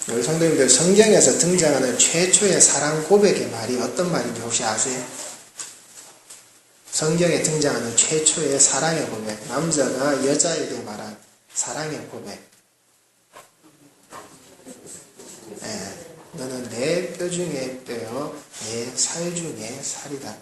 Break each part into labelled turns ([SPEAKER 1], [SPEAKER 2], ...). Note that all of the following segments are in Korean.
[SPEAKER 1] 우리 성도님들, 성경에서 등장하는 최초의 사랑 고백의 말이 어떤 말인지 혹시 아세요? 성경에 등장하는 최초의 사랑의 고백, 남자가 여자에게 말한 사랑의 고백. 너는 내 뼈 중에 뼈요, 내 살 중에 살이다.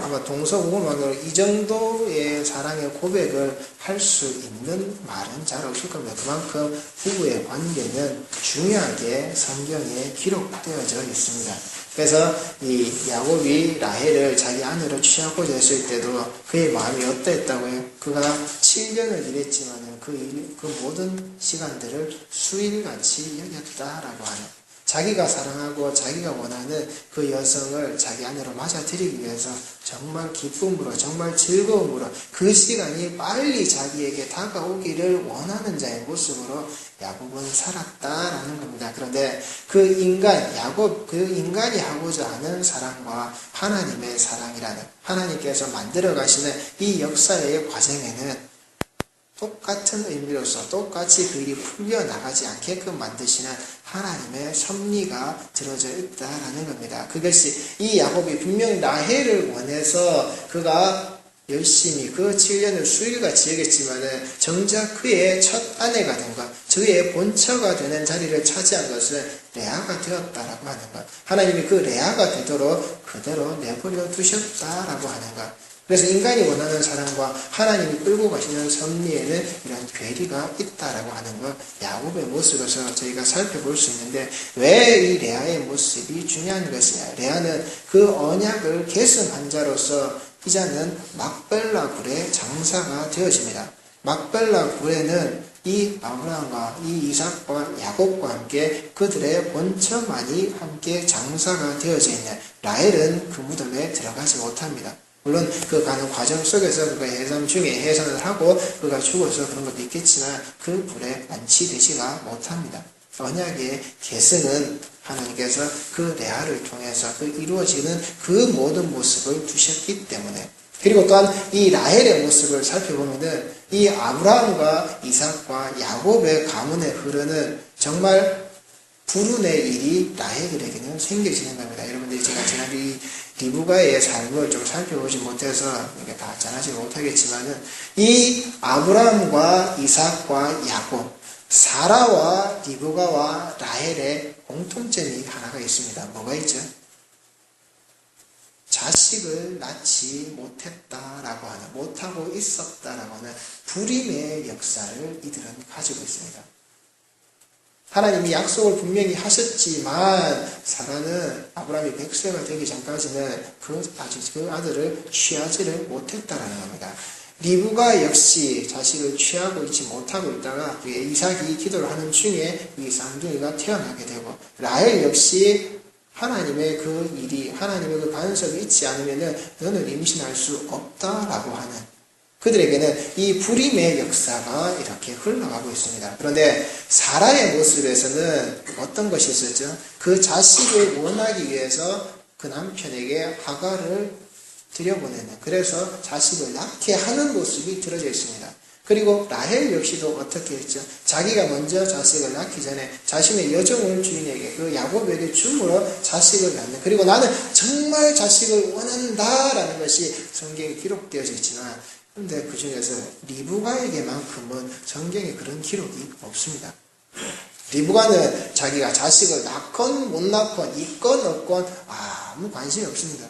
[SPEAKER 1] 아마 동서고금망으로 이 정도의 사랑의 고백을 할 수 있는 말은 잘 없을 겁니다. 그만큼 부부의 관계는 중요하게 성경에 기록되어져 있습니다. 그래서 이 야곱이 라헬을 자기 아내로 취하고자 했을 때도 그의 마음이 어떠했다고요? 그가 7년을 일했지만 그 모든 시간들을 수일같이 여겼다라고 하는, 자기가 사랑하고 자기가 원하는 그 여성을 자기 아내로 맞아들이기 위해서 정말 기쁨으로, 정말 즐거움으로 그 시간이 빨리 자기에게 다가오기를 원하는 자의 모습으로 야곱은 살았다라는 겁니다. 그런데 그 인간이 하고자 하는 사랑과 하나님의 사랑이라는, 하나님께서 만들어 가시는 이 역사의 과정에는 똑같은 의미로서 똑같이 그 일이 풀려나가지 않게끔 만드시는 하나님의 섭리가 들어져 있다라는 겁니다. 그것이 이 야곱이 분명 라헬을 원해서 그가 열심히 그 7년을 수일같이 여겼지만은 정작 그의 첫 아내가 된 것, 그의 본처가 되는 자리를 차지한 것은 레아가 되었다라고 하는 것, 하나님이 그 레아가 되도록 그대로 내버려 두셨다라고 하는 것. 그래서 인간이 원하는 사랑과 하나님이 끌고 가시는 섭리에는 이런 괴리가 있다라고 하는 것, 야곱의 모습에서 저희가 살펴볼 수 있는데, 왜 이 레아의 모습이 중요한 것이냐? 레아는 그 언약을 계승한 자로서 이자는 막벨라 굴의 장사가 되어집니다. 막벨라 굴에는 이 아브라함과 이 이삭과 야곱과 함께 그들의 본처만이 함께 장사가 되어져 있는, 라헬은 그 무덤에 들어가지 못합니다. 물론 그 가는 과정 속에서 그가 해산 중에 해산을 하고 그가 죽어서 그런 것도 있겠지만 그 불에 안치되지가 못합니다. 언약의 계승은 하나님께서 그 레아를 통해서 그 이루어지는 그 모든 모습을 두셨기 때문에, 그리고 또한 이 라헬의 모습을 살펴보면은 이 아브라함과 이삭과 야곱의 가문에 흐르는 정말 불운의 일이 라헬에게는 생겨지는 겁니다. 여러분들이 제가 지난주 이 리브가의 삶을 좀 살펴보지 못해서 이게 다 전하지 못하겠지만은, 이 아브라함과 이삭과 야곱, 사라와 리브가와 라헬의 공통점이 하나가 있습니다. 뭐가 있죠? 자식을 낳지 못했다라고 하는, 못하고 있었다라고 하는 불임의 역사를 이들은 가지고 있습니다. 하나님이 약속을 분명히 하셨지만 사라는 아브라함이 100세가 되기 전까지는 그 아들을 취하지를 못했다라는 겁니다. 리브가 역시 자식을 취하고 있지 못하고 있다가 이삭이 기도를 하는 중에 이 쌍둥이가 태어나게 되고, 라헬 역시 하나님의 그 일이, 하나님의 그 간섭이 있지 않으면은 너는 임신할 수 없다라고 하는, 그들에게는 이 불임의 역사가 이렇게 흘러가고 있습니다. 그런데 사라의 모습에서는 어떤 것이 있었죠? 그 자식을 원하기 위해서 그 남편에게 하갈을 들여보내는, 그래서 자식을 낳게 하는 모습이 들어져 있습니다. 그리고 라헬 역시도 어떻게 했죠? 자기가 먼저 자식을 낳기 전에 자신의 여종을 주인에게, 그 야곱에게 줌으로 자식을 낳는, 그리고 나는 정말 자식을 원한다라는 것이 성경에 기록되어져 있지만, 그런데 그 중에서 리브가에게만큼은 성경에 그런 기록이 없습니다. 리브가는 자기가 자식을 낳건 못 낳건 있건 없건 아무 관심이 없습니다.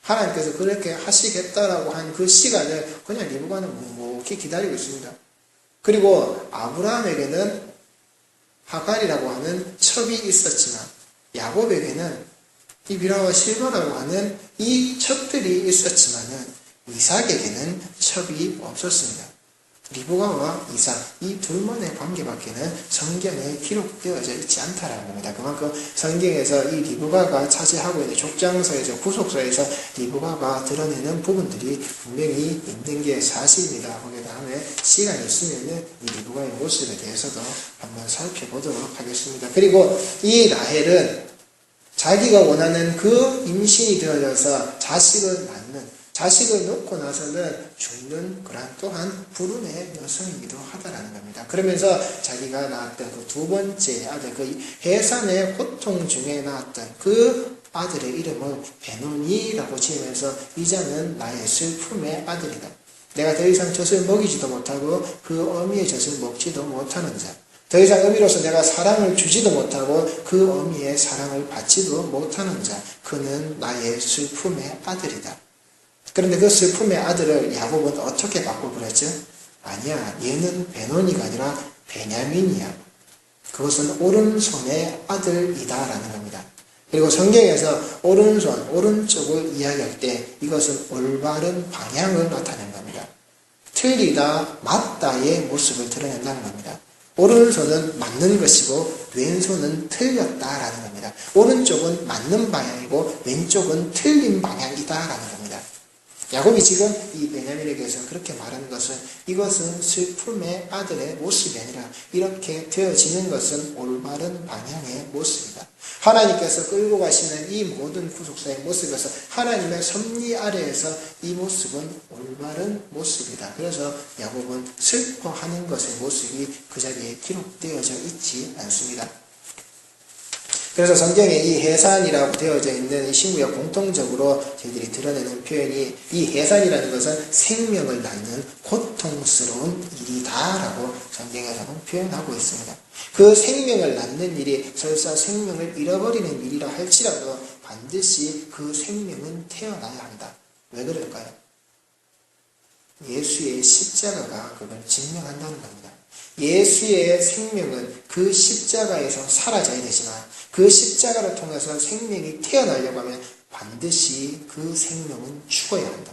[SPEAKER 1] 하나님께서 그렇게 하시겠다라고 한 그 시간을 그냥 리브가는 묵묵히 기다리고 있습니다. 그리고 아브라함에게는 하갈이라고 하는 첩이 있었지만 야곱에게는 이비라와 실바라고 하는 이 첩들이 있었지만은 이삭에게는 첩이 없었습니다. 리브가와 이삭, 이 둘만의 관계밖에는 성경에 기록되어져 있지 않다라는 겁니다. 그만큼 성경에서 이 리브가가 차지하고 있는 족장서에서, 구속서에서 리브가가 드러내는 부분들이 분명히 있는 게 사실입니다. 거기에 다음에 시간이 있으면은 이 리브가의 모습에 대해서도 한번 살펴보도록 하겠습니다. 그리고 이 라헬은 자기가 원하는 그 임신이 되어져서 자식을 낳는, 자식을 놓고 나서는 죽는 그러한 또한 불운의 여성이기도 하다라는 겁니다. 그러면서 자기가 낳았던 그 두 번째 아들, 그 해산의 고통 중에 낳았던 그 아들의 이름을 베노니라고 지으면서 이자는 나의 슬픔의 아들이다. 내가 더 이상 젖을 먹이지도 못하고 그 어미의 젖을 먹지도 못하는 자. 더 이상 어미로서 내가 사랑을 주지도 못하고 그 어미의 사랑을 받지도 못하는 자. 그는 나의 슬픔의 아들이다. 그런데 그 슬픔의 아들을 야곱은 어떻게 바꿔 그랬죠? 아니야, 얘는 베노니가 아니라 베냐민이야. 그것은 오른손의 아들이다라는 겁니다. 그리고 성경에서 오른손, 오른쪽을 이야기할 때 이것은 올바른 방향을 나타낸 겁니다. 틀리다, 맞다의 모습을 드러낸다는 겁니다. 오른손은 맞는 것이고 왼손은 틀렸다라는 겁니다. 오른쪽은 맞는 방향이고 왼쪽은 틀린 방향이다라는 겁니다. 야곱이 지금 이 베냐민에게서 그렇게 말하는 것은 이것은 슬픔의 아들의 모습이 아니라 이렇게 되어지는 것은 올바른 방향의 모습이다. 하나님께서 끌고 가시는 이 모든 구속사의 모습에서 하나님의 섭리 아래에서 이 모습은 올바른 모습이다. 그래서 야곱은 슬퍼하는 것의 모습이 그 자리에 기록되어져 있지 않습니다. 그래서 성경에 이 해산이라고 되어져 있는 이 신구약 공통적으로 저희들이 드러내는 표현이 이 해산이라는 것은 생명을 낳는 고통스러운 일이다라고 성경에서는 표현하고 있습니다. 그 생명을 낳는 일이 설사 생명을 잃어버리는 일이라 할지라도 반드시 그 생명은 태어나야 한다. 왜 그럴까요? 예수의 십자가가 그걸 증명한다는 겁니다. 예수의 생명은 그 십자가에서 사라져야 되지만 그 십자가를 통해서 생명이 태어나려고 하면 반드시 그 생명은 죽어야 한다.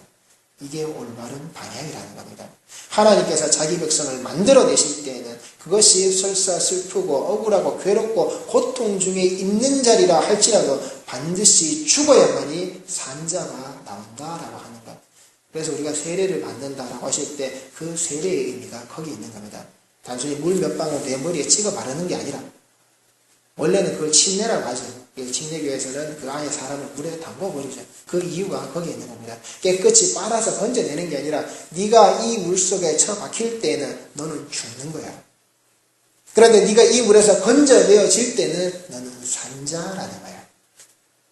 [SPEAKER 1] 이게 올바른 방향이라는 겁니다. 하나님께서 자기 백성을 만들어내실 때에는 그것이 설사 슬프고 억울하고 괴롭고 고통 중에 있는 자리라 할지라도 반드시 죽어야만이 산자가 나온다라고 하는 것. 그래서 우리가 세례를 받는다라고 하실 때 그 세례의 의미가 거기 있는 겁니다. 단순히 물 몇 방울 내 머리에 찍어 바르는 게 아니라 원래는 그걸 침례라고 하죠. 침례교에서는 그 안에 사람을 물에 담궈버리죠. 그 이유가 거기에 있는 겁니다. 깨끗이 빨아서 건져내는 게 아니라 네가 이 물속에 처박힐 때는 너는 죽는 거야. 그런데 네가 이 물에서 건져내어질 때는 너는 산자라는 거야.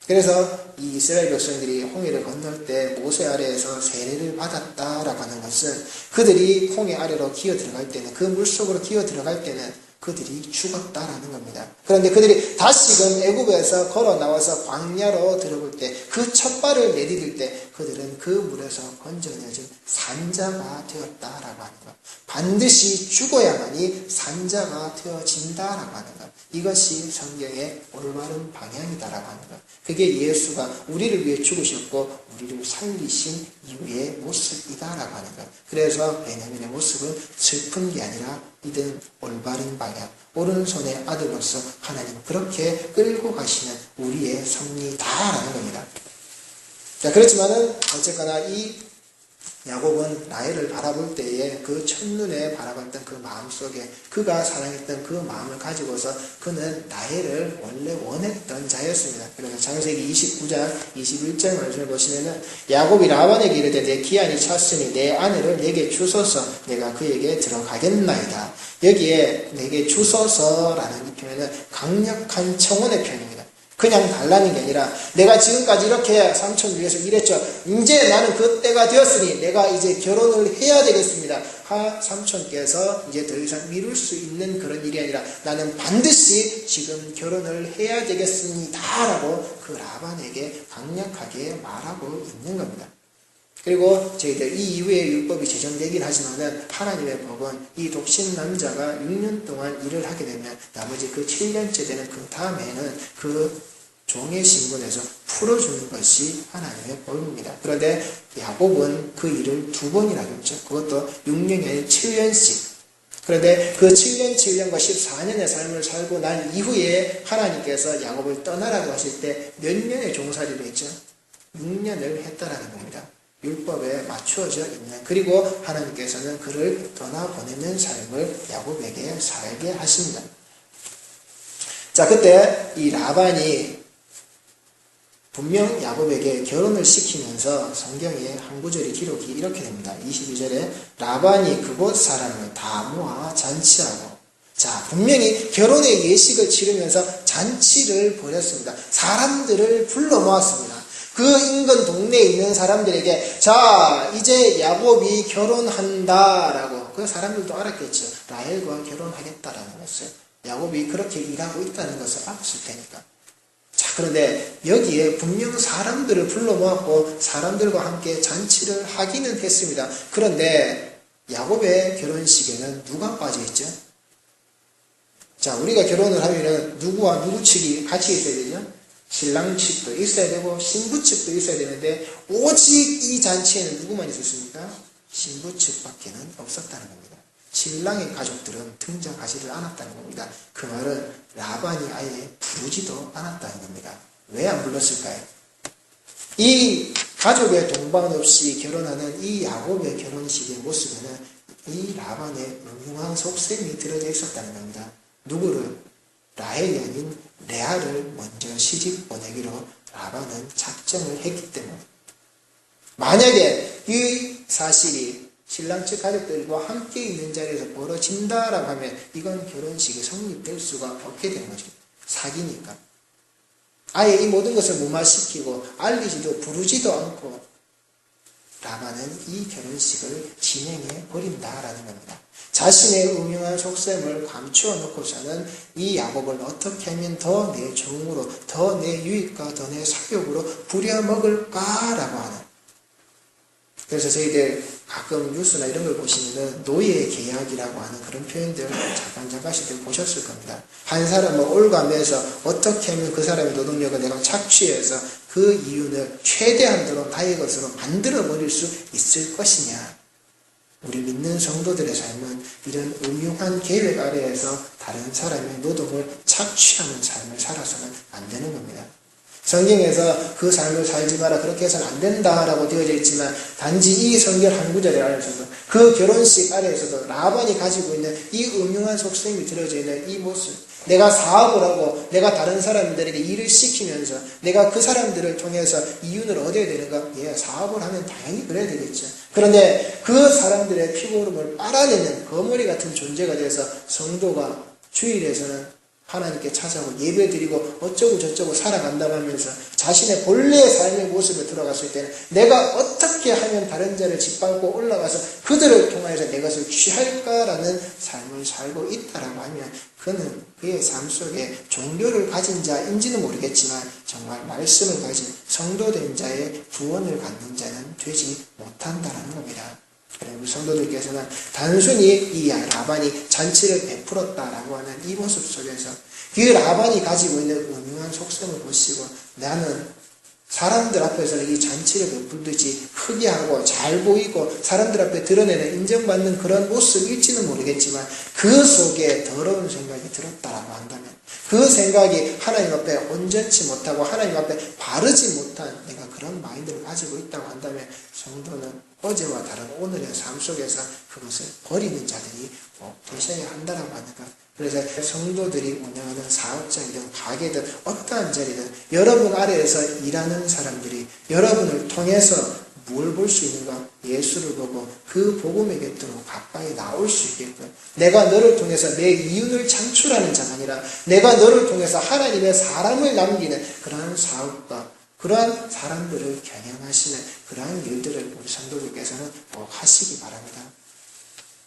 [SPEAKER 1] 그래서 이 이스라엘 백성들이 홍해를 건널 때 모세 아래에서 세례를 받았다라고 하는 것은 그들이 홍해 아래로 기어 들어갈 때는 그 물속으로 기어 들어갈 때는 그들이 죽었다라는 겁니다. 그런데 그들이 다시금 애굽에서 걸어 나와서 광야로 들어올 때 그 첫 발을 내디딜 때 그들은 그 물에서 건져내진 산자가 되었다라고 하는 것. 반드시 죽어야만이 산자가 되어진다라고 하는 것. 이것이 성경의 올바른 방향이다라고 하는 것. 그게 예수가 우리를 위해 죽으셨고 우리를 살리신 이후의 모습이다라고 하는 것. 그래서 베냐민의 모습은 슬픈 게 아니라 이든 올바른 방향, 오른손의 아들로서 하나님 그렇게 끌고 가시는 우리의 섭리다라는 겁니다. 자, 그렇지만은 어쨌거나 이 야곱은 라헬을 바라볼 때에 그 첫눈에 바라봤던 그 마음속에 그가 사랑했던 그 마음을 가지고서 그는 라헬을 원래 원했던 자였습니다. 그래서 창세기 29장 21절 말씀을 보시면은 야곱이 라반에게 이르되 내 기한이 찼으니 내 아내를 내게 주소서 내가 그에게 들어가겠나이다. 여기에 내게 주소서라는 이 표현은 강력한 청혼의 표현입니다. 그냥 달라는 게 아니라 내가 지금까지 이렇게 삼촌 위해서 일했죠. 이제 나는 그 때가 되었으니 내가 이제 결혼을 해야 되겠습니다. 삼촌께서 이제 더 이상 미룰 수 있는 그런 일이 아니라 나는 반드시 지금 결혼을 해야 되겠습니다. 라고 그 라반에게 강력하게 말하고 있는 겁니다. 그리고 저희들 이 이후에 율법이 제정되긴 하지만은 하나님의 법은 이 독신 남자가 6년 동안 일을 하게 되면 나머지 그 7년째 되는 그 다음에는 그 종의 신분에서 풀어주는 것이 하나님의 법입니다. 그런데 야곱은 그 일을 2번이나 했죠. 그것도 6년이 아닌 7년씩. 그런데 그 7년, 7년과 14년의 삶을 살고 난 이후에 하나님께서 야곱을 떠나라고 하실 때 몇 년의 종살이를 했죠? 6년을 했다라는 겁니다. 율법에 맞추어져 있는, 그리고 하나님께서는 그를 떠나보내는 삶을 야곱에게 살게 하십니다. 자, 그때 이 라반이 분명 야곱에게 결혼을 시키면서 성경에 한 구절의 기록이 이렇게 됩니다. 22절에 라반이 그곳 사람을 다 모아 잔치하고, 자, 분명히 결혼의 예식을 치르면서 잔치를 벌였습니다. 사람들을 불러 모았습니다. 그 인근 동네에 있는 사람들에게, 자, 이제 야곱이 결혼한다라고. 그 사람들도 알았겠죠. 라헬과 결혼하겠다라는 것을. 야곱이 그렇게 일하고 있다는 것을 알았을 테니까. 자, 그런데 여기에 분명 사람들을 불러 모았고 사람들과 함께 잔치를 하기는 했습니다. 그런데 야곱의 결혼식에는 누가 빠져있죠? 자, 우리가 결혼을 하면은 누구와 누구 측이 같이 있어야 되죠? 신랑 측도 있어야 되고 신부 측도 있어야 되는데 오직 이 잔치에는 누구만 있었습니까? 신부 측밖에는 없었다는 겁니다. 신랑의 가족들은 등장하지를 않았다는 겁니다. 그 말은 라반이 아예 부르지도 않았다는 겁니다. 왜 안 불렀을까요? 이 가족의 동반 없이 결혼하는 이 야곱의 결혼식의 모습에는 이 라반의 음흉한 속셈이 들어져 있었다는 겁니다. 누구를? 라헬이 아닌 레아를 먼저 시집 보내기로 라반은 작정을 했기 때문에, 만약에 이 사실이 신랑 측 가족들과 함께 있는 자리에서 벌어진다라고 하면 이건 결혼식이 성립될 수가 없게 되는 거죠. 사기니까. 아예 이 모든 것을 무마시키고 알리지도 부르지도 않고 라반은 이 결혼식을 진행해 버린다라는 겁니다. 자신의 음흉한 속셈을 감추어 놓고서는 이 야곱을 어떻게 하면 더 내 정으로, 더 내 유익과 더 내 사욕으로 부려먹을까라고 하는. 그래서 저희들 가끔 뉴스나 이런 걸 보시면은 노예 계약이라고 하는 그런 표현들 잠깐씩 보셨을 겁니다. 한 사람을 올가매서 어떻게 하면 그 사람의 노동력을 내가 착취해서 그 이윤을 최대한도로 나의 것으로 만들어버릴 수 있을 것이냐. 우리 믿는 성도들의 삶은 이런 음흉한 계획 아래에서 다른 사람의 노동을 착취하는 삶을 살아서는 안 되는 겁니다. 성경에서 그 삶을 살지 마라, 그렇게 해서는 안 된다라고 되어져 있지만 단지 이 성경 한 구절에 아래에서도 그 결혼식 아래에서도 라반이 가지고 있는 이 음흉한 속셈이 들어져 있는 이 모습, 내가 사업을 하고 내가 다른 사람들에게 일을 시키면서 내가 그 사람들을 통해서 이윤을 얻어야 되는가? 예, 사업을 하면 당연히 그래야 되겠죠. 그런데 그 사람들의 피고름을 빨아내는 거머리 같은 존재가 돼서 성도가 주일에서는 하나님께 찾아오고 예배드리고 어쩌고 저쩌고 살아간다고 하면서 자신의 본래의 삶의 모습에 들어갔을 때는 내가 어떻게 하면 다른 자를 짓밟고 올라가서 그들을 통해서 내 것을 취할까라는 삶을 살고 있다라고 하면 그는 그의 삶 속에 종교를 가진 자인지는 모르겠지만 정말 말씀을 가진 성도된 자의 구원을 갖는 자는 되지 못한다라는 겁니다. 우리 성도들께서는 단순히 이 라반이 잔치를 베풀었다라고 하는 이 모습 속에서 그 라반이 가지고 있는 음흉한 속성을 보시고 나는 사람들 앞에서는 이 잔치를 베풀듯이 크게 하고 잘 보이고 사람들 앞에 드러내는 인정받는 그런 모습일지는 모르겠지만 그 속에 더러운 생각이 들었다라고 한다면 그 생각이 하나님 앞에 온전치 못하고 하나님 앞에 바르지 못한 내가 그런 마인드를 가지고 있다고 한다면 성도는 어제와 다른 오늘의 삶 속에서 그것을 버리는 자들이 되셔야 한다라고 하는 것. 그래서 성도들이 운영하는 사업장이든 가게든 어떠한 자리든 여러분 아래에서 일하는 사람들이 여러분을 통해서 뭘 볼 수 있는가? 예수를 보고 그 복음의 곁으로 가까이 나올 수 있게끔 내가 너를 통해서 내 이윤을 창출하는 자가 아니라 내가 너를 통해서 하나님의 사람을 남기는 그러한 사업과 그러한 사람들을 겨냥하시는 그러한 일들을 우리 성도들께서는 꼭 하시기 바랍니다.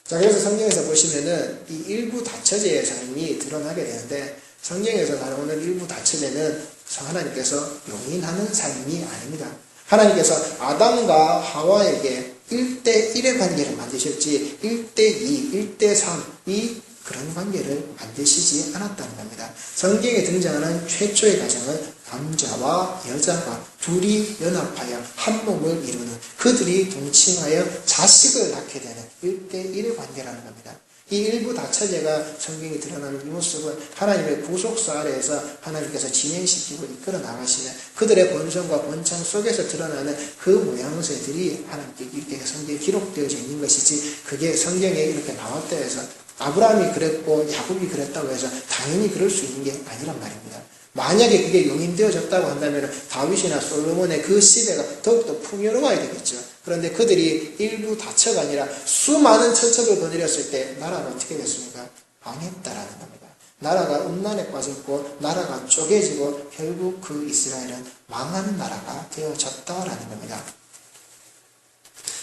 [SPEAKER 1] 자, 그래서 성경에서 보시면은 이 일부 다처제의 삶이 드러나게 되는데 성경에서 나오는 일부 다처제는 하나님께서 용인하는 삶이 아닙니다. 하나님께서 아담과 하와에게 1대1의 관계를 만드셨지 1대2, 1대3이 그런 관계를 만드시지 않았다는 겁니다. 성경에 등장하는 최초의 가정은 남자와 여자가 둘이 연합하여 한 몸을 이루는 그들이 동침하여 자식을 낳게 되는 1대1의 관계라는 겁니다. 이 일부 다처제가 성경에 드러나는 이 모습은 하나님의 구속사 아래에서 하나님께서 진행시키고 이끌어 나가시는 그들의 본성과 본창 속에서 드러나는 그 모양새들이 하나님께 이렇게 성경에 기록되어져 있는 것이지 그게 성경에 이렇게 나왔다 해서 아브라함이 그랬고 야곱이 그랬다고 해서 당연히 그럴 수 있는 게 아니란 말입니다. 만약에 그게 용인되어졌다고 한다면 다윗이나 솔로몬의 그 시대가 더욱더 풍요로워야 되겠죠. 그런데 그들이 일부 다처가 아니라 수많은 천척을 거느렸을 때 나라가 어떻게 됐습니까? 망했다라는 겁니다. 나라가 음란에 빠졌고 나라가 쪼개지고 결국 그 이스라엘은 망한 나라가 되어졌다라는 겁니다.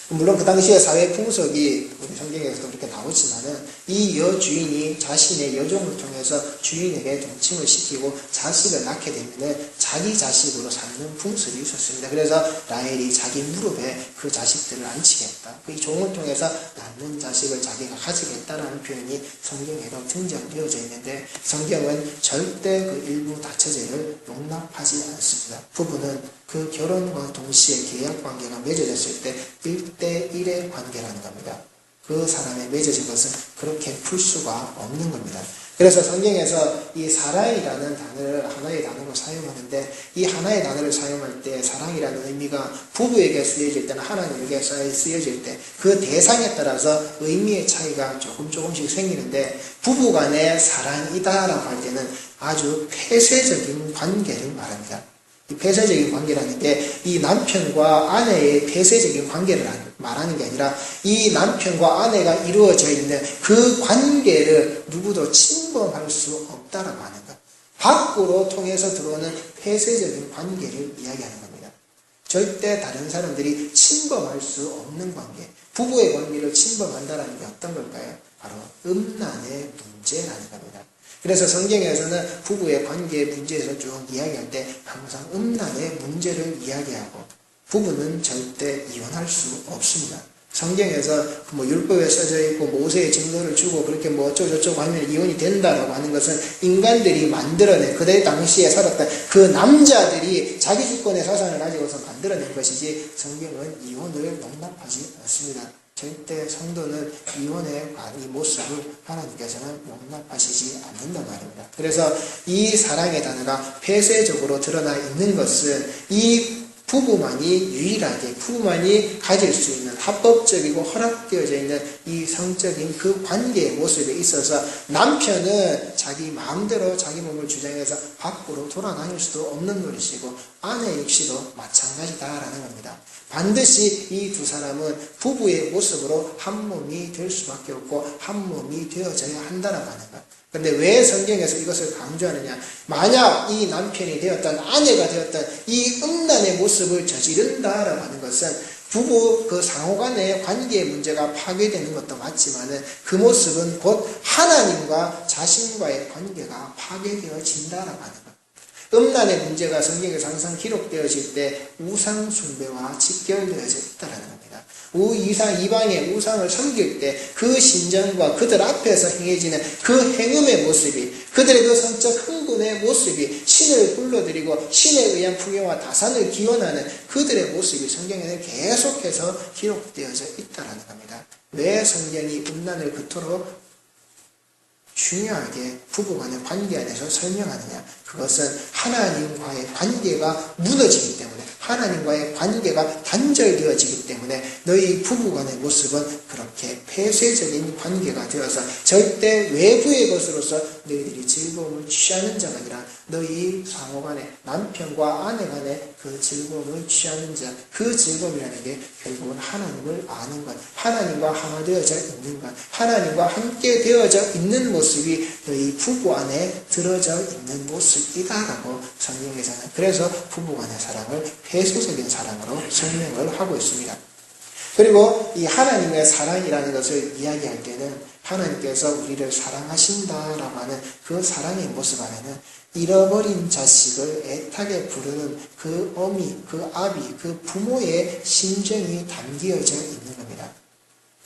[SPEAKER 1] 물론 그 당시의 사회 풍속이 우리 성경에서도 그렇게 나오지만은 이 여주인이 자신의 여종을 통해서 주인에게 동침을 시키고 자식을 낳게 되면은 자기 자식으로 삼는 풍습이 있었습니다. 그래서 라헬이 자기 무릎에 그 자식들을 앉히겠다. 그 종을 통해서 낳는 자식을 자기가 가지겠다라는 표현이 성경에도 등장되어져 있는데 성경은 절대 그 일부 다처제를 용납하지 않습니다. 부부는 그 결혼과 동시에 계약관계가 맺어졌을 때 1대1의 관계라는 겁니다. 그 사람의 맺어진 것은 그렇게 풀 수가 없는 겁니다. 그래서 성경에서 이 사랑이라는 단어를 하나의 단어로 사용하는데 이 하나의 단어를 사용할 때 사랑이라는 의미가 부부에게 쓰여질 때는 하나님에게 쓰여질 때 그 대상에 따라서 의미의 차이가 조금씩 생기는데 부부간의 사랑이다라고 할 때는 아주 폐쇄적인 관계를 말합니다. 이 폐쇄적인 관계라는 게 이 남편과 아내의 폐쇄적인 관계를 말하는 게 아니라 이 남편과 아내가 이루어져 있는 그 관계를 누구도 침범할 수 없다라고 하는 것. 밖으로 통해서 들어오는 폐쇄적인 관계를 이야기하는 겁니다. 절대 다른 사람들이 침범할 수 없는 관계. 부부의 관계를 침범한다는 게 어떤 걸까요? 바로 음란의 문제라는 겁니다. 그래서 성경에서는 부부의 관계 문제에서 쭉 이야기할 때 항상 음란의 문제를 이야기하고 부부는 절대 이혼할 수 없습니다. 성경에서 율법에 써져 있고 모세의 증거를 주고 그렇게 어쩌고저쩌고 하면 이혼이 된다라고 하는 것은 인간들이 만들어낸 그때 당시에 살았던 그 남자들이 자기 주권의 사상을 가지고서 만들어낸 것이지 성경은 이혼을 용납하지 않습니다. 절대 성도는 이혼의 이 모습을 하나님께서는 용납하시지 않는단 말입니다. 그래서 이 사랑의 단어가 폐쇄적으로 드러나 있는 것은 이 부부만이 가질 수 있는 합법적이고 허락되어져 있는 이 성적인 그 관계의 모습에 있어서 남편은 자기 마음대로 자기 몸을 주장해서 밖으로 돌아다닐 수도 없는 노릇이고 아내 역시도 마찬가지다라는 겁니다. 반드시 이 두 사람은 부부의 모습으로 한 몸이 될 수밖에 없고 한 몸이 되어져야 한다라고 하는 것. 그런데 왜 성경에서 이것을 강조하느냐? 만약 이 남편이 되었던 아내가 되었던 이 음란의 모습을 저지른다라고 하는 것은 부부 그 상호간의 관계의 문제가 파괴되는 것도 맞지만은 그 모습은 곧 하나님과 자신과의 관계가 파괴되어진다라고 하는 것. 음란의 문제가 성경에서 항상 기록되어질 때 우상 숭배와 직결되어져 있다는 겁니다. 이방의 우상을 섬길 때 그 심정과 그들 앞에서 행해지는 그 행음의 모습이 그들의 그 성적 흥분의 모습이 신을 불러들이고 신에 의한 풍요와 다산을 기원하는 그들의 모습이 성경에는 계속해서 기록되어져 있다는 겁니다. 왜 성경이 음란을 그토록 중요하게 부부간의 관계 안에서 설명하느냐? 그것은 하나님과의 관계가 무너지기 때문에 하나님과의 관계가 단절되어지기 때문에 너희 부부간의 모습은 그렇게 폐쇄적인 관계가 되어서 절대 외부의 것으로서 너희들이 즐거움을 취하는 자가 아니라 너희 상호간에 남편과 아내 간에 그 즐거움을 취하는 자, 그 즐거움이라는 게 결국은 하나님을 아는 것, 하나님과 하나 되어져 있는 것, 하나님과 함께 되어져 있는 모습이 너희 부부 안에 들어져 있는 모습이다라고 성경에서는 그래서 부부간의 사랑을 폐쇄적인 사랑으로 설명을 하고 있습니다. 그리고 이 하나님의 사랑이라는 것을 이야기할 때는 하나님께서 우리를 사랑하신다라고 하는 그 사랑의 모습 안에는 잃어버린 자식을 애타게 부르는 그 어미, 그 아비, 그 부모의 심정이 담겨져 있는 겁니다.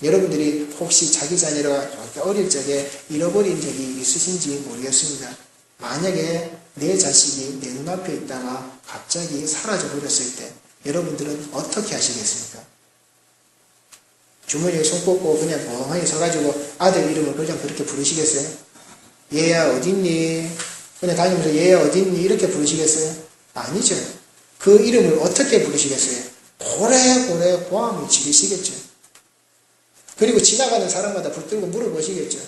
[SPEAKER 1] 여러분들이 혹시 자기 자녀가 어릴 적에 잃어버린 적이 있으신지 모르겠습니다. 만약에 내 자식이 내 눈앞에 있다가 갑자기 사라져 버렸을 때 여러분들은 어떻게 하시겠습니까? 주머니에 손 꽂고 그냥 멍하니 서가지고 아들 이름을 그냥 그렇게 부르시겠어요? 얘야 어딨니? 그냥 다니면서 얘야 어딨니? 이렇게 부르시겠어요? 아니죠. 그 이름을 어떻게 부르시겠어요? 고래고래 고함을 지르시겠죠. 그리고 지나가는 사람마다 붙들고 물어보시겠죠.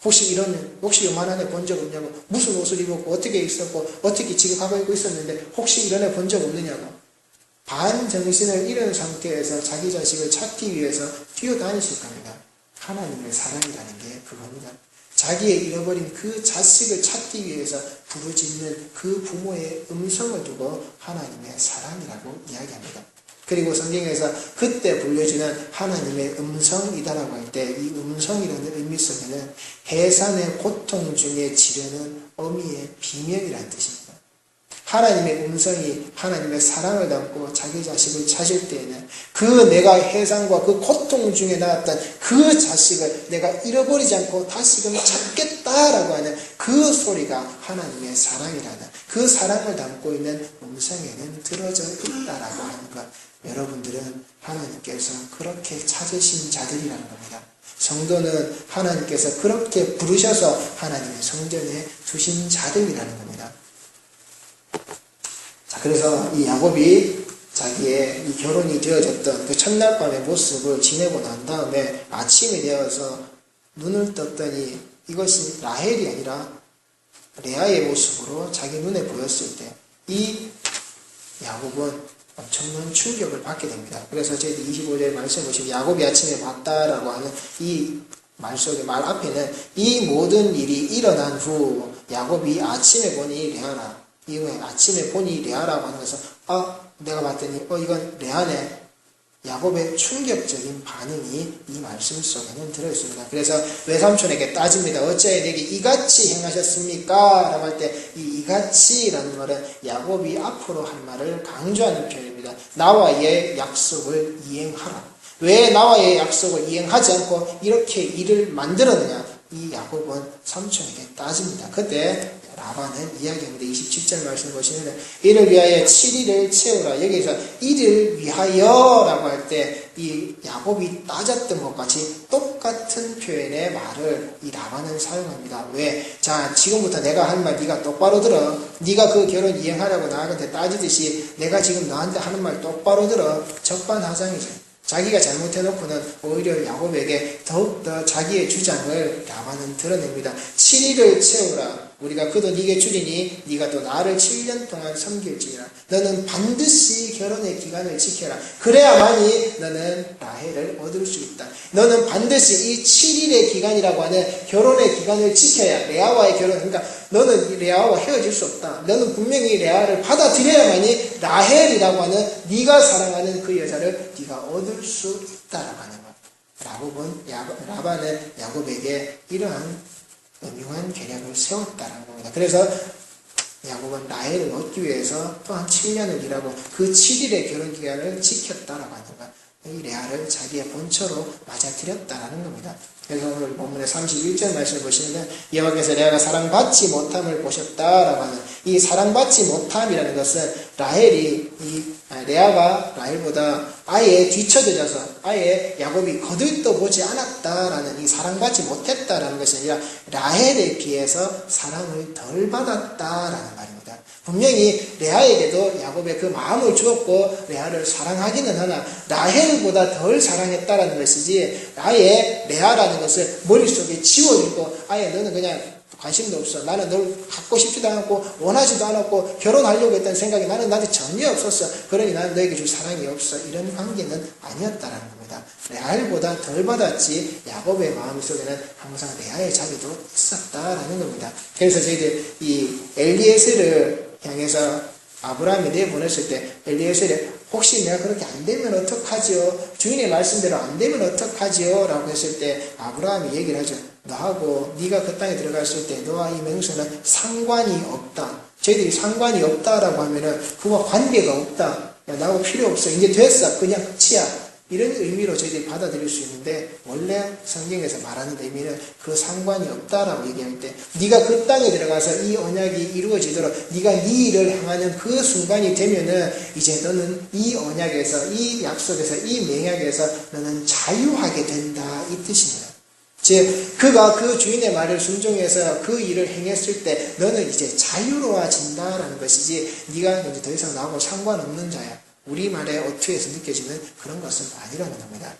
[SPEAKER 1] 혹시 요만한 애 본 적 없냐고. 무슨 옷을 입었고, 어떻게 있었고, 어떻게 지금 가고 있고 있었는데, 혹시 이런 애 본 적 없느냐고. 반정신을 잃은 상태에서 자기 자식을 찾기 위해서 뛰어다니실 겁니다. 하나님의 사랑이라는 게 그겁니다. 자기의 잃어버린 그 자식을 찾기 위해서 부르짖는 그 부모의 음성을 두고 하나님의 사랑이라고 이야기합니다. 그리고 성경에서 그때 불려지는 하나님의 음성이다라고 할 때 이 음성이라는 의미 속에는 해산의 고통 중에 지르는 어미의 비명이라는 뜻입니다. 하나님의 음성이 하나님의 사랑을 담고 자기 자식을 찾을 때에는 그 내가 해산과 그 고통 중에 나왔던 그 자식을 내가 잃어버리지 않고 다시금 찾겠다라고 하는 그 소리가 하나님의 사랑이라는 그 사랑을 담고 있는 음성에는 들어져 있다라고 하는 것. 여러분들은 하나님께서 그렇게 찾으신 자들이라는 겁니다. 성도는 하나님께서 그렇게 부르셔서 하나님의 성전에 두신 자들이라는 겁니다. 자, 그래서 이 야곱이 자기의 이 결혼이 되어졌던 그 첫날 밤의 모습을 지내고 난 다음에 아침이 되어서 눈을 떴더니 이것이 라헬이 아니라 레아의 모습으로 자기 눈에 보였을 때 이 야곱은 엄청난 충격을 받게 됩니다. 그래서 저희들 25절 말씀 보시면 야곱이 아침에 봤다라고 하는 이 말 속에 말 앞에는 이 모든 일이 일어난 후 야곱이 아침에 보니 레아라. 이후에 아침에 보니 레아라고 하는 것은 내가 봤더니 이건 레아네. 야곱의 충격적인 반응이 이 말씀 속에는 들어있습니다. 그래서 외삼촌에게 따집니다. 어찌하여 내게 이같이 행하셨습니까? 라고 할 때 이 이같이라는 말은 야곱이 앞으로 할 말을 강조하는 표현입니다. 나와의 약속을 이행하라. 왜 나와의 약속을 이행하지 않고 이렇게 일을 만들었느냐? 이 야곱은 삼촌에게 따집니다. 그때 라반은 이야기합니다. 27절 말씀 보시면 이를 위하여 7일을 채우라. 여기서 이를 위하여 라고 할 때 이 야곱이 따졌던 것 같이 똑같은 표현의 말을 이 라반은 사용합니다. 왜? 자, 지금부터 내가 할 말 네가 똑바로 들어. 네가 그 결혼 이행하려고 나한테 따지듯이 내가 지금 너한테 하는 말 똑바로 들어. 적반하장이죠. 자기가 잘못해놓고는 오히려 야곱에게 더욱더 자기의 주장을 라반은 드러냅니다. 7일을 채우라. 우리가 그도 네게 주리니 네가 또 나를 7년 동안 섬길지니라. 너는 반드시 결혼의 기간을 지켜라. 그래야만이 너는 라헬을 얻을 수 있다. 너는 반드시 이 7일의 기간이라고 하는 결혼의 기간을 지켜야 레아와의 결혼. 그러니까 너는 레아와 헤어질 수 없다. 너는 분명히 레아를 받아들여야만이 라헬이라고 하는 네가 사랑하는 그 여자를 네가 얻을 수 있다라고 하는 것. 라반은 야곱에게 이러한 음흉한 계략을 세웠다라는 겁니다. 그래서 야곱은 라헬을 얻기 위해서 또한 7년을 일하고 그 7일의 결혼기간을 지켰다라고 하는 것. 이 레아를 자기의 본처로 맞아들였다라는 겁니다. 그래서 오늘 본문의 31절 말씀을 보시면 여호와께서 레아가 사랑받지 못함을 보셨다라고 하는 이 사랑받지 못함이라는 것은 레아가 라헬보다 아예 뒤처져져서 아예 야곱이 거들떠 보지 않았다라는 이 사랑받지 못했다라는 것이 아니라 라헬에 비해서 사랑을 덜 받았다라는 말입니다. 분명히 레아에게도 야곱의 그 마음을 주었고 레아를 사랑하기는 하나 라헬보다 덜 사랑했다라는 것이지 아예 레아라는 것을 머릿속에 지워주고 아예 너는 그냥 관심도 없어. 나는 널 갖고 싶지도 않았고 원하지도 않았고 결혼하려고 했던 생각이 나한테 전혀 없었어. 그러니 나는 너에게 줄 사랑이 없어. 이런 관계는 아니었다라는 겁니다. 레아보다 덜 받았지 야곱의 마음속에는 항상 레아의 자비도 있었다라는 겁니다. 그래서 저희들 이 엘리에셀을 향해서 아브라함이 내보냈을 때 엘리에셀이 혹시 내가 그렇게 안 되면 어떡하지요? 주인의 말씀대로 안 되면 어떡하지요? 라고 했을 때 아브라함이 얘기를 하죠. 너하고 네가 그 땅에 들어갔을 때 너와 이 맹수는 상관이 없다. 저희들이 상관이 없다라고 하면은 그와 관계가 없다. 야, 나하고 필요 없어. 이제 됐어. 그냥 끝이야. 이런 의미로 저희들이 받아들일 수 있는데 원래 성경에서 말하는 의미는 그 상관이 없다라고 얘기할 때 네가 그 땅에 들어가서 이 언약이 이루어지도록 네가 네 일을 행하는 그 순간이 되면은 이제 너는 이 언약에서 이 약속에서 이 맹약에서 너는 자유하게 된다 이 뜻입니다. 즉 그가 그 주인의 말을 순종해서 그 일을 행했을 때 너는 이제 자유로워진다라는 것이지 네가 이제 더 이상 나하고 상관없는 자야. 우리말의 어투에서 느껴지는 그런 것은 아니라는 겁니다.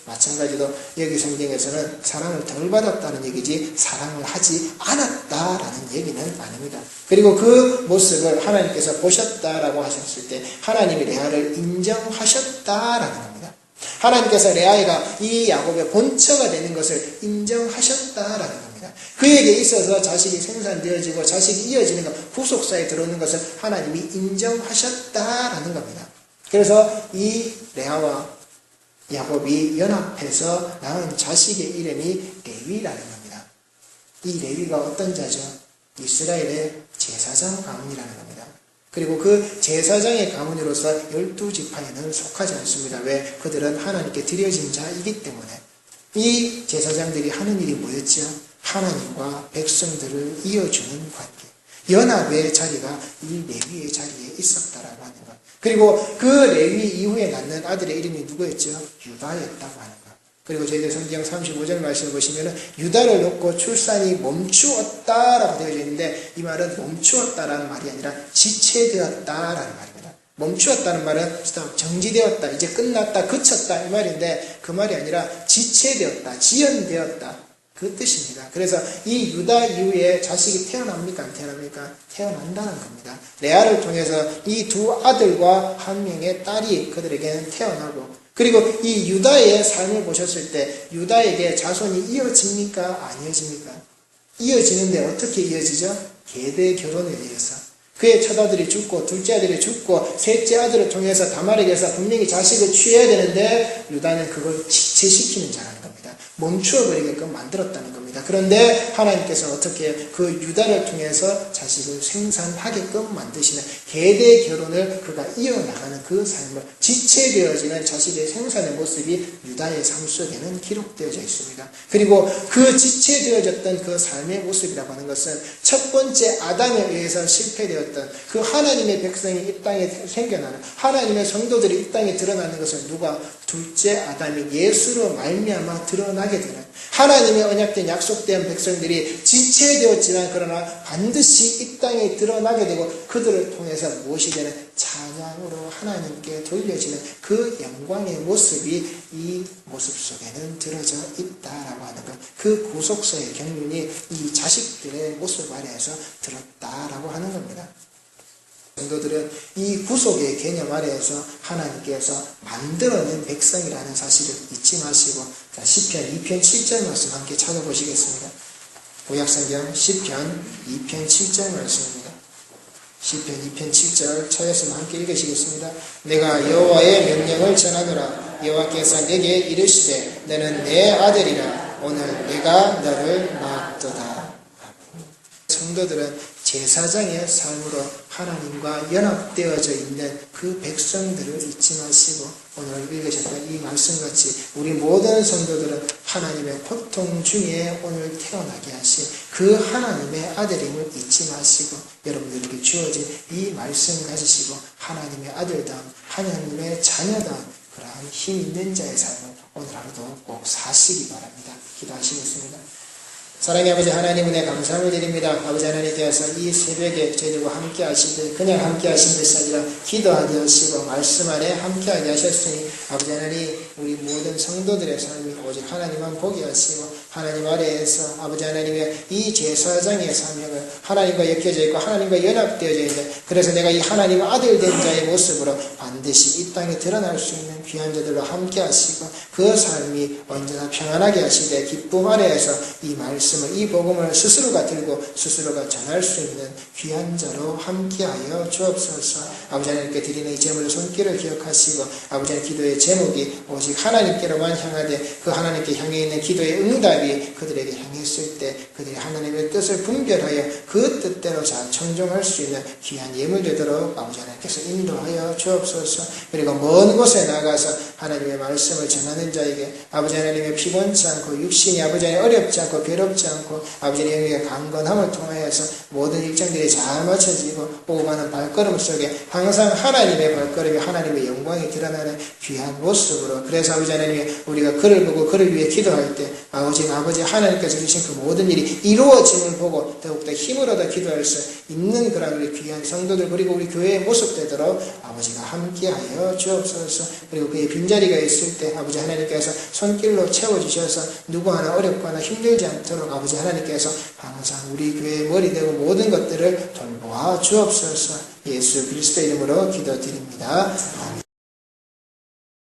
[SPEAKER 1] 마찬가지로 여기 성경에서는 사랑을 덜 받았다는 얘기지 사랑을 하지 않았다라는 얘기는 아닙니다. 그리고 그 모습을 하나님께서 보셨다라고 하셨을 때 하나님이 레아를 인정하셨다라는 겁니다. 하나님께서 레아가 이 야곱의 본처가 되는 것을 인정하셨다라는 겁니다. 그에게 있어서 자식이 생산되어지고 자식이 이어지는 것, 후속사에 들어오는 것을 하나님이 인정하셨다라는 겁니다. 그래서 이 레아와 야곱이 연합해서 낳은 자식의 이름이 레위라는 겁니다. 이 레위가 어떤 자죠? 이스라엘의 제사장 가문이라는 겁니다. 그리고 그 제사장의 가문으로서 12지파에는 속하지 않습니다. 왜? 그들은 하나님께 드려진 자이기 때문에. 이 제사장들이 하는 일이 뭐였죠? 하나님과 백성들을 이어주는 관계. 연합의 자리가 이 레위의 자리에 있었다라고 하는 것. 그리고 그 레위 이후에 낳는 아들의 이름이 누구였죠? 유다였다고 하는 것. 그리고 저희들 성경 35절 말씀을 보시면은 유다를 놓고 출산이 멈추었다라고 되어져 있는데 이 말은 멈추었다라는 말이 아니라 지체되었다라는 말입니다. 멈추었다는 말은 정지되었다, 이제 끝났다, 그쳤다 이 말인데 그 말이 아니라 지체되었다, 지연되었다. 그 뜻입니다. 그래서 이 유다 이후에 자식이 태어납니까? 안 태어납니까? 태어난다는 겁니다. 레아를 통해서 이 두 아들과 한 명의 딸이 그들에게는 태어나고 그리고 이 유다의 삶을 보셨을 때 유다에게 자손이 이어집니까? 안 이어집니까? 이어지는데 어떻게 이어지죠? 계대 결혼에 의해서. 그의 첫 아들이 죽고 둘째 아들이 죽고 셋째 아들을 통해서 다말에게서 분명히 자식을 취해야 되는데 유다는 그걸 지체시키는 자라는 겁니다. 멈추어버리게끔 만들었다는 겁니다. 그런데 하나님께서 어떻게 그 유다를 통해서 자식을 생산하게끔 만드시는 계대 결혼을 그가 이어나가는 그 삶을 지체되어지는 자식의 생산의 모습이 유다의 삶 속에는 기록되어져 있습니다. 그리고 그 지체되어졌던 그 삶의 모습이라고 하는 것은 첫 번째 아담에 의해서 실패되었던 그 하나님의 백성이 이 땅에 생겨나는 하나님의 성도들이 이 땅에 드러나는 것을 누가 둘째 아담이 예수로 말미암아 드러나게 되는 하나님의 언약된 약속된 백성들이 지체되었지만 그러나 반드시 이 땅에 드러나게 되고 그들을 통해서 무엇이 되는 찬양으로 하나님께 돌려지는 그 영광의 모습이 이 모습 속에는 들어져 있다라고 하는 것. 그 구속서의 경륜이 이 자식들의 모습 아래에서 들었다라고 하는 겁니다. 성도들은 이 구속의 개념 아래에서 하나님께서 만들어낸 백성이라는 사실을 잊지 마시고 시편 2편 7절 말씀 함께 찾아보시겠습니다. 구약성경 시편 2편 7절 말씀입니다. 시편 2편 7절 찾았으면 함께 읽으시겠습니다. 내가 여호와의 명령을 전하노라. 여호와께서 내게 이르시되 너는 내 아들이라. 오늘 내가 너를 낳았도다. 성도들은 제사장의 삶으로 하나님과 연합되어져 있는 그 백성들을 잊지 마시고 오늘 읽으셨던 이 말씀같이 우리 모든 성도들은 하나님의 고통 중에 오늘 태어나게 하신 그 하나님의 아들임을 잊지 마시고 여러분들에게 주어진 이 말씀 가지시고 하나님의 아들다운 하나님의 자녀다운 그러한 힘 있는 자의 삶을 오늘 하루도 꼭 사시기 바랍니다. 기도하시겠습니다. 사랑의 아버지 하나님 은혜 감사함을 드립니다. 아버지 하나님 되어서 이 새벽에 저희들과 함께 하시되 그냥 함께 하신 것이 아니라 기도하게 하시고 말씀 안에 함께하게 하셨으니 아버지 하나님 우리 모든 성도들의 삶이 오직 하나님만 보게 하시고 하나님 아래에서 아버지 하나님의 이 제사장의 사명을 하나님과 엮여져 있고 하나님과 연합되어져 있는 그래서 내가 이 하나님 아들 된 자의 모습으로 반드시 이 땅에 드러날 수 있는 귀한 자들과 함께 하시고 그 삶이 언제나 평안하게 하시되 기쁨 아래에서 이 말씀을 이 복음을 스스로가 들고 스스로가 전할 수 있는 귀한 자로 함께하여 주옵소서. 아버지 하나님께 드리는 이 제물의 손길을 기억하시고 아버지 하나님 기도의 제목이 오직 하나님께로만 향하되 그 하나님께 향해 있는 기도의 응답이 그들에게 향했을 때 그들이 하나님의 뜻을 분별하여 그 뜻대로 잘 청종할 수 있는 귀한 예물 되도록 아버지 하나님께서 인도하여 주옵소서. 그리고 먼 곳에 나가서 하나님의 말씀을 전하는 자에게 아버지 하나님의 피곤치 않고 육신이 아버지 하나님 어렵지 않고 괴롭지 않고 아버지 하나님의 강건함을 통하여서 모든 일정들이 잘 맞춰지고 오고 가는 발걸음 속에 항상 하나님의 발걸음이 하나님의 영광이 드러나는 귀한 모습으로 그래서 아버지 하나님이 우리가 그를 보고 그를 위해 기도할 때 아버지 하나님께서 주신 그 모든 일이 이루어짐을 보고 더욱더 힘을 때마다 기도할 수 있는 그런 우리 귀한 성도들 그리고 우리 교회의 모습되도록 아버지가 함께하여 주옵소서. 그리고 그의 빈자리가 있을 때 아버지 하나님께서 손길로 채워주셔서 누구 하나 어렵거나 힘들지 않도록 아버지 하나님께서 항상 우리 교회의 머리 되고 모든 것들을 돌보아 주옵소서. 예수 그리스도 이름으로 기도드립니다.